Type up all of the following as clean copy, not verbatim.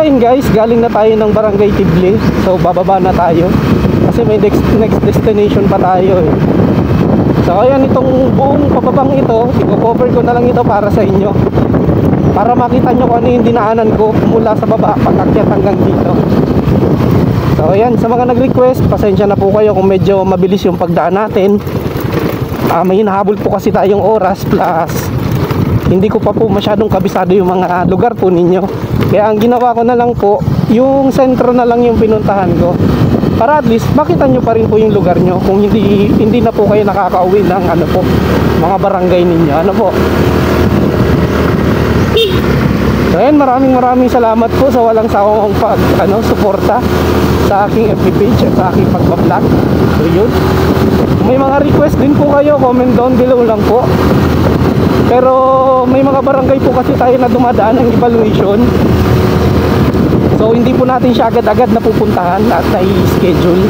ayun guys, galing na tayo ng Barangay Tibli. So bababa na tayo kasi may next destination pa tayo eh. So ayan, itong buong pababang ito, i-cover ko na lang ito para sa inyo, para makita nyo kung ano yung dinaanan ko mula sa baba pag-akyat hanggang dito. So ayan, sa mga nag-request, pasensya na po kayo kung medyo mabilis yung pagdaan natin. May hinahabol po kasi tayong oras, plus hindi ko pa po masyadong kabisado yung mga lugar po ninyo. Kaya ang ginawa ko na lang po, yung sentro na lang yung pinuntahan ko, para at least makita nyo pa rin po yung lugar nyo kung hindi na po kayo nakakauwi ng ano po, mga barangay ninyo. Ano po. So ayan, maraming salamat po sa walang sawang suporta sa aking FB page at sa aking pagbablog. So yun, may mga request din po kayo, comment down below lang po. Pero may mga barangay po kasi tayo na dumadaan ng evaluation. So hindi po natin siya agad-agad napupuntahan at na-i-schedule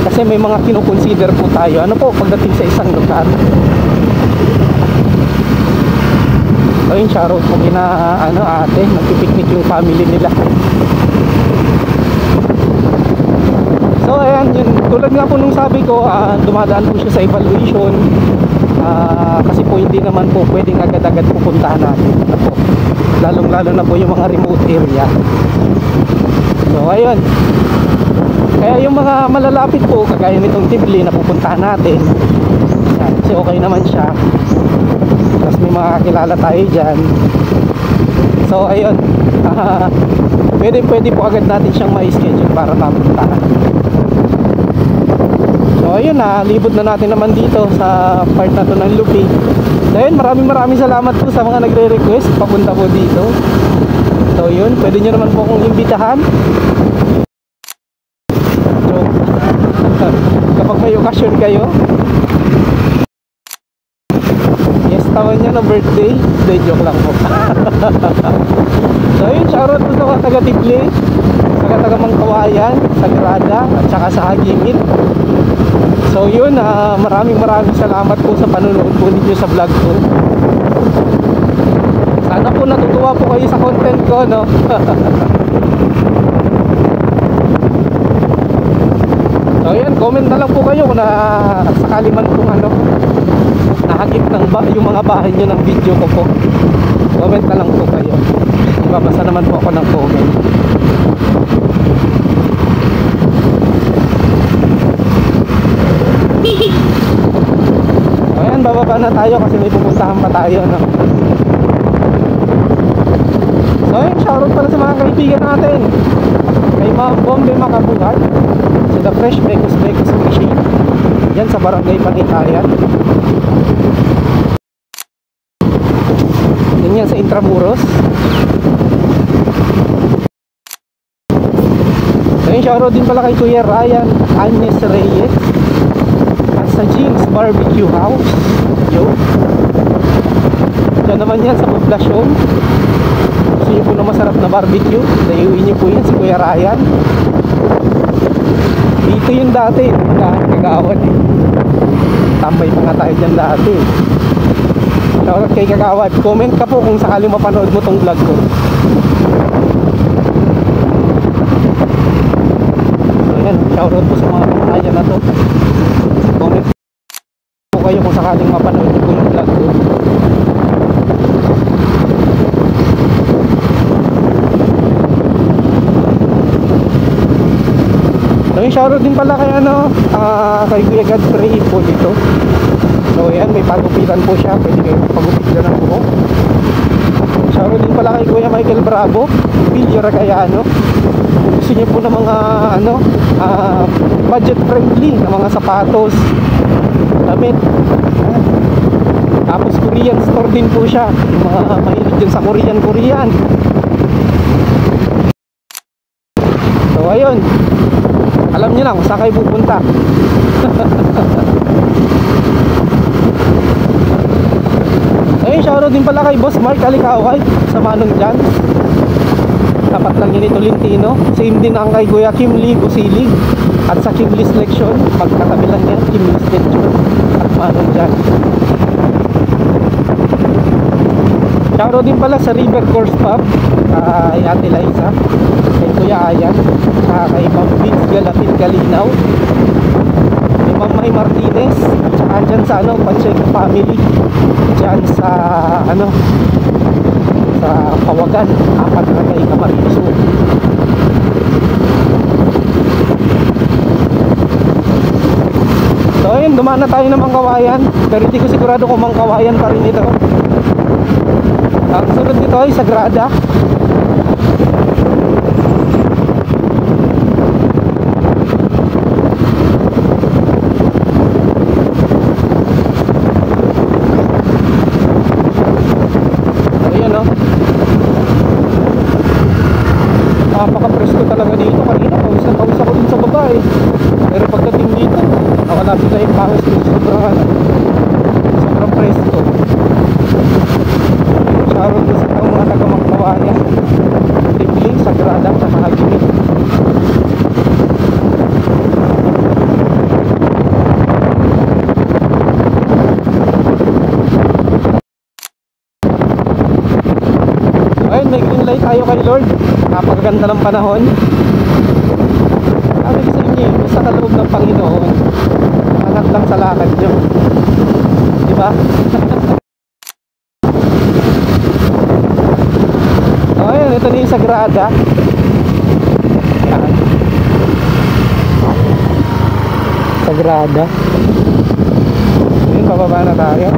kasi may mga kinoconsider po tayo ano po pagdating sa isang lugar. Ayun, shoutout po kina ate, nagpipiknik yung family nila. So ayan, yun, tulad nga po nung sabi ko, dumadaan po siya sa evaluation. Kasi po hindi naman po pwedeng agad-agad pupuntahan natin ano po, lalong-lalo na po yung mga remote area. So ayun, kaya yung mga malalapit po kagaya nitong Tibli na pupuntahan natin, yan, kasi okay naman siya, tapos may mga kilala tayo dyan. So ayun, pwede po agad natin siyang ma-schedule para mapuntahan. So ayun, libot na natin naman dito sa part na to ng Lupi. So ayun, maraming salamat po sa mga nagre-request papunta po dito. So yun, pwede nyo naman po akong imbitahan. So kapag may okasyon kayo, yes, tawan nyo na birthday, joke lang po. So yun, shoutout po sa mga taga-Tibli, taga Mangkawayan, Sagrada, at saka sa Hagingin. So yun, maraming salamat po sa panonood po ninyo sa vlog ko. Sana po natutuwa po kayo sa content ko, no? So yan, comment na lang po kayo kung sakali man kung nahagip ng yung mga bahay nyo ng video ko po. Comment na lang po kayo, ibabasa naman po ako ng comment. So ayan, bababa na tayo kasi may pupuntahan pa tayo, no? So ayun, shoutout pala sa mga kaibigan natin, kay Ma'am Bombe Makabuhay, sa The Fresh Becos Machine, yan sa Barangay Panitayan. Yan sa Intramuros. So ayun, shoutout din pala kay Kuya Ryan Agnes Reyes at sa Jim's Barbecue House. Yo, yan naman yan sa poblasyon. Gusto nyo po na masarap na barbecue, dayuin nyo po yan si Kuya Ryan. Dito yun dati, Kagawad eh. Tambay pa nga tayo dyan dati. Shoutout kay Kagawad. Comment ka po kung sakaling mapanood mo tong vlog ko. So yan, shoutout po sa mga pamahaya na to. Comment po kayo kung sakaling mapanood nyo po yung vlog ko. So yung shoutout din pala kay kay Kuya Godfrey po dito. So yan, may pagupitan po siya, pwede kayo pagupit dyan ng buhok. Shoutout din pala kay Kuya Michael Bravo, Video Ragayano. Kung gusto niyo po ng mga budget friendly na mga sapatos, damit, tapos Korean store din po siya, yung mga mahilig dyan sa Korean. So ayun, alam niyo na kung saan kayo pupunta. Ayun, shoutout din pala kay Boss Mark Alikaway sa Manong Jan. Tapat lang yun ito Lintino. Same din ang kay Kuya Kim Lee Busilig at sa Kim Lee Selection. Magkatabi lang yan, Kim Lee Selection at Manong Jan. Shoutout din pala sa River Course Pub, kay Ate Liza, kay Kuya Ayan, kay Ma'am Vince Galatin Galinaw, kay Ma'am May Martinez, tsaka dyan sa Pacheco family, dyan sa sa Pawagan, 4 na kay Camarines. So ayun, dumaan na tayo ng Mangkawayan, pero hindi ko sigurado kung Mangkawayan pa rin ito. Ang sunod nito ay Sagrada. Ayan o. Napaka-presko talaga dito. Kanina, pawis na pawis ako din sa baba eh. Pero pagdating dito, nawala sila yung pawis dito. Sobrang presko. Shoutout na sa mga taga-Mangkawayan, Tingling, Sagrada, at Hagimit. Ayun, may green light tayo kay Lord. Napakaganda ng panahon. Sabi ko sa inyo, sa kaloob ng Panginoon, anak lang sa lakad nyo, diba? Ayun, ito na yung Sagrada. Sagrada. Ayun, pababa na tayo.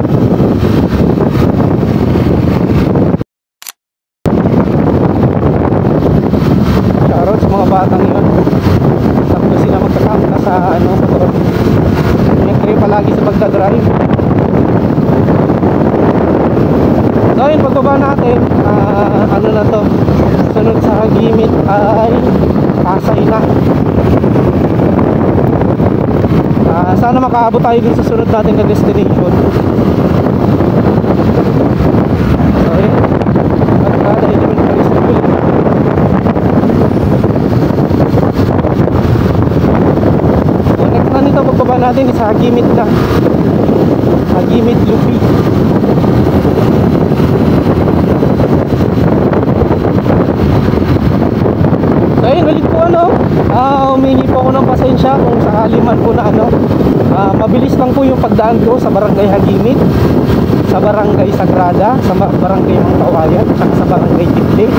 Shoutout sa mga batang yun. Sakto sila magkakanta sa motor. Ingat kayo palagi sa pagdadrive. So ayun, pagbaba natin, na to, sunod sa Hagimit ay Pasay na. Sana makaabot tayo din sa sunod natin na destination. So ayun, magkada ilimin pa rin sa school. So next na nito, pagbaba natin is Hagimit na, Hagimit Lupi. Ayun, ulit po humingi po ako ng pasensya kung sakali man po na mabilis lang po yung pagdaan ko sa Barangay Hagimit, sa Barangay Sagrada, sa Barangay Mangkawayan, at sa Barangay Tikli.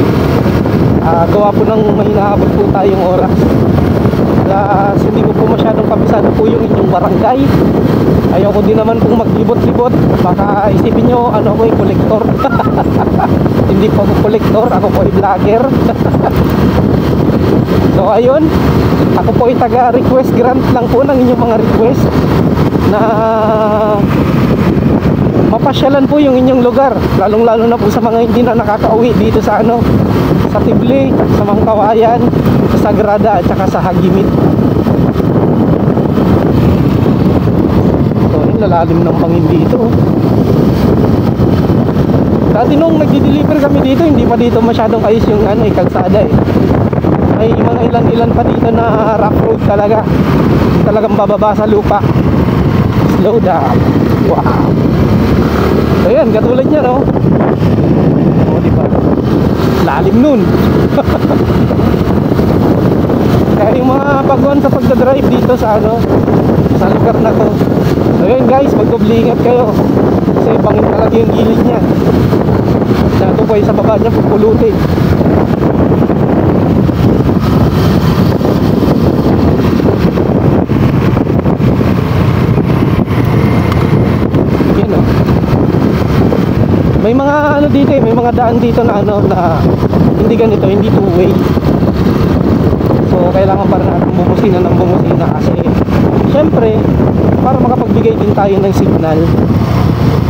Gawa po ng may naabot po tayong oras. Hindi ko po masyadong kabisado po yung inyong barangay. Ayoko din naman pong maglibot-libot. Baka isipin nyo, ako yung kolektor. Hindi po ako kolektor, ako po yung vlogger. So ayun, ako po ay taga-request grant lang po ng inyong mga request na mapasyalan po yung inyong lugar, lalong lalo na po sa mga hindi na nakakauwi dito sa sa Tibli, sa Mangkawayan, sa Sagrada at saka sa Hagimit. So ayun, lalalim ng bangin dito. Dati nung nagdi-deliver kami dito, hindi pa dito masyadong ayos yung kalsada eh. May mga ilan-ilan pa dito na rough road talaga. Talagang bababa sa lupa. Slow down. Wow. So yan, katulad niya no. O diba, lalim nun. Kaya yung mga baguhan sa pagdadrive dito sa sa lugar na to. So yun guys, magdoblingat kayo. Kasi bangin talaga yung gilid niya. Ito po yung sa baba niya, pupulutin. May mga dito may mga daan dito na na hindi ganito, hindi two-way. So kailangan para natin bumusina ng bumusina kasi syempre para makapagbigay din tayo ng signal.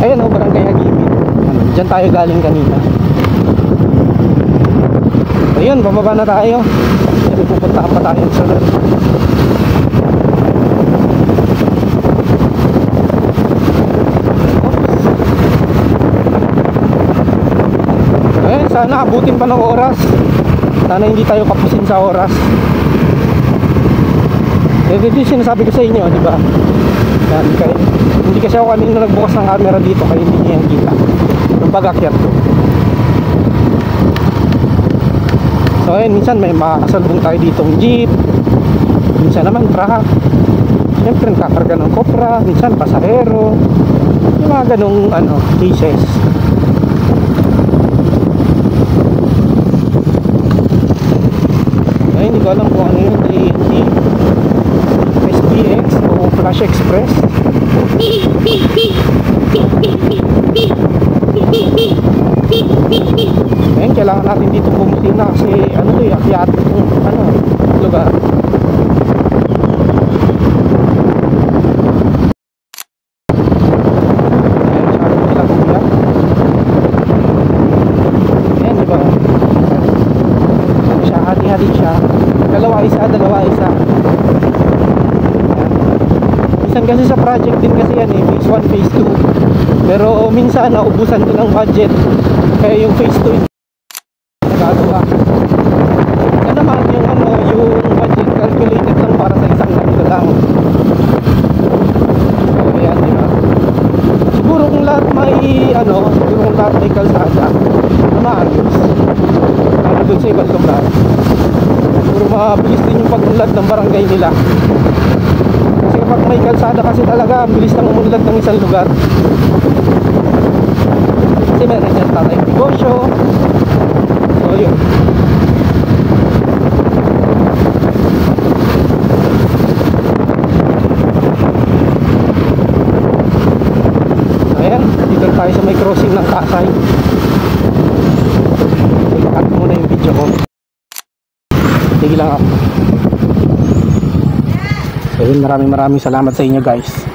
Ayan Barangay Hagimit. Diyan tayo galing kanina. Ayun, bababa na tayo. Kasi pupuntahan pa tayo sa sunod. Sana abutin pa ng oras. Sana hindi tayo kapusin sa oras. Ito yung sinasabi ko sa inyo, di ba? Hindi kasi ako kanina nagbukas ng camera dito kaya hindi niya kita. Yung pag-akyat ko. ayun, minsan may makakasalubong tayo ditong jeep, minsan naman truck, siyempre nakakarga ng kopra, minsan pasahero, yung mga ganong cases. Ay, hindi ko alam kung ano yun, ANT, SPX o Flash Express. Ayun, kailangan natin dito bumusina kasi akyat itong lugar. Dalawa isa. Minsan kasi sa project din kasi yan phase 1, phase 2. Pero minsan naubusan ko ng budget. Kaya yung phase 2 nagagawa. Yan naman yung budget calculated lang para sa isang ganito lang. So yan, diba? Siguro kung lahat may kalsada na maayos. Ano dun sa ibang lugar. Siguro mabilis din yung pag-unlad ng barangay nila. Kasi kapag may kalsada kasi talaga ang bilis ng umunlad ng isang lugar. Kasi meron dyan tatayong negosyo. So yun. Ayan, dito tayo sa may crossing ng Pasay. I-cut muna yung video ko. Sige lang ako. So yun, maraming salamat sa inyo guys.